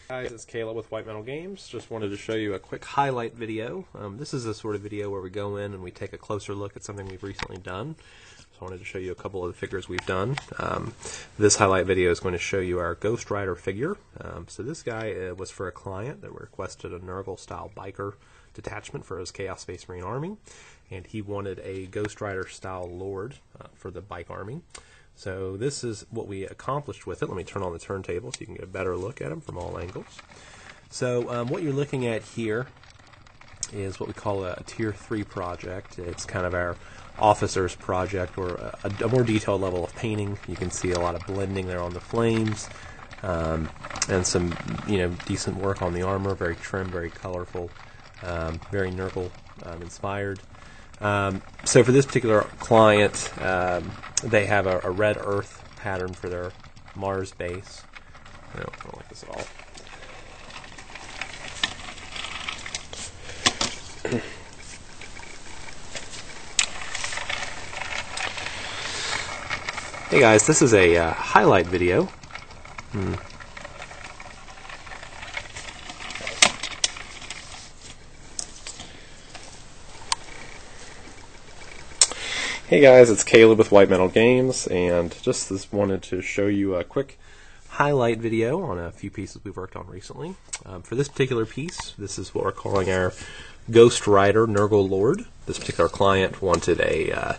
Guys, it's Caleb with White Metal Games. Just wanted to show you a quick highlight video. This is a sort of video where we go in and we take a closer look at something we've recently done. So I wanted to show you a couple of the figures we've done. This highlight video is going to show you our Ghost Rider figure. So this guy was for a client that requested a Nurgle style biker detachment for his Chaos Space Marine army, and he wanted a Ghost Rider style Lord for the bike army. So this is what we accomplished with it. Let me turn on the turntable so you can get a better look at them from all angles. So what you're looking at here is what we call a Tier 3 project. It's kind of our officer's project, or a more detailed level of painting. You can see a lot of blending there on the flames, and some decent work on the armor. Very trim, very colorful, very Nurgle inspired. So for this particular client, they have a red earth pattern for their Mars base. I don't like this at all. Hey guys, this is a highlight video. Hey guys, it's Caleb with White Metal Games, and just wanted to show you a quick highlight video on a few pieces we've worked on recently. For this particular piece, this is what we're calling our Ghost Rider Nurgle Lord. This particular client wanted a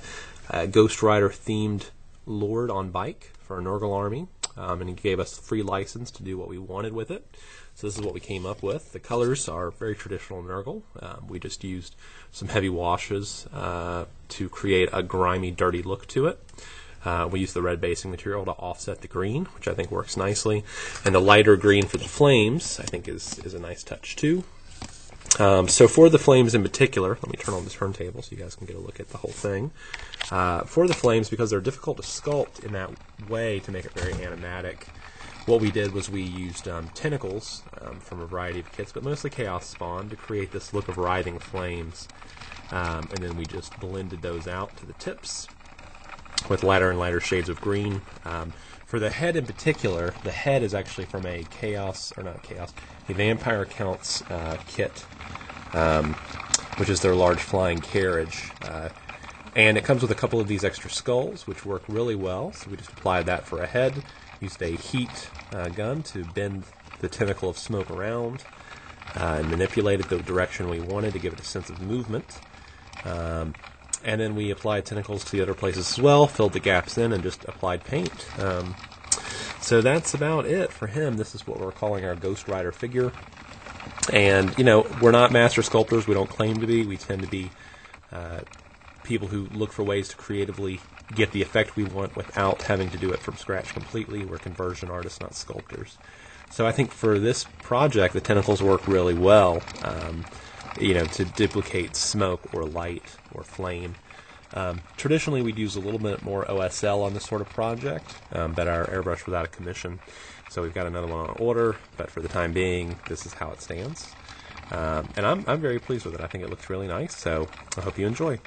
Ghost Rider themed Lord on bike for a Nurgle army, and he gave us free license to do what we wanted with it. So this is what we came up with. The colors are very traditional Nurgle. We just used some heavy washes to create a grimy, dirty look to it. We used the red basing material to offset the green, which I think works nicely. And the lighter green for the flames, I think, is a nice touch too. So for the flames in particular, let me turn on the turntable so you guys can get a look at the whole thing. For the flames, because they're difficult to sculpt in that way to make it very animatic, what we did was we used tentacles from a variety of kits, but mostly Chaos Spawn, to create this look of writhing flames. And then we just blended those out to the tips with lighter and lighter shades of green. For the head in particular, the head is actually from a a Vampire Counts kit, which is their large flying carriage. And it comes with a couple of these extra skulls, which work really well. So we just applied that for a head, used a heat gun to bend the tentacle of smoke around, and manipulate it the direction we wanted to give it a sense of movement. And then we applied tentacles to the other places as well, filled the gaps in, and just applied paint. So that's about it for him. This is what we're calling our Ghost Rider figure. And, we're not master sculptors. We don't claim to be. We tend to be people who look for ways to creatively get the effect we want without having to do it from scratch completely. We're conversion artists, not sculptors. So I think for this project, the tentacles work really well, to duplicate smoke or light or flame. Traditionally, we'd use a little bit more OSL on this sort of project, but our airbrush was out of commission. So we've got another one on order, but for the time being, this is how it stands. And I'm very pleased with it. I think it looks really nice, so I hope you enjoy.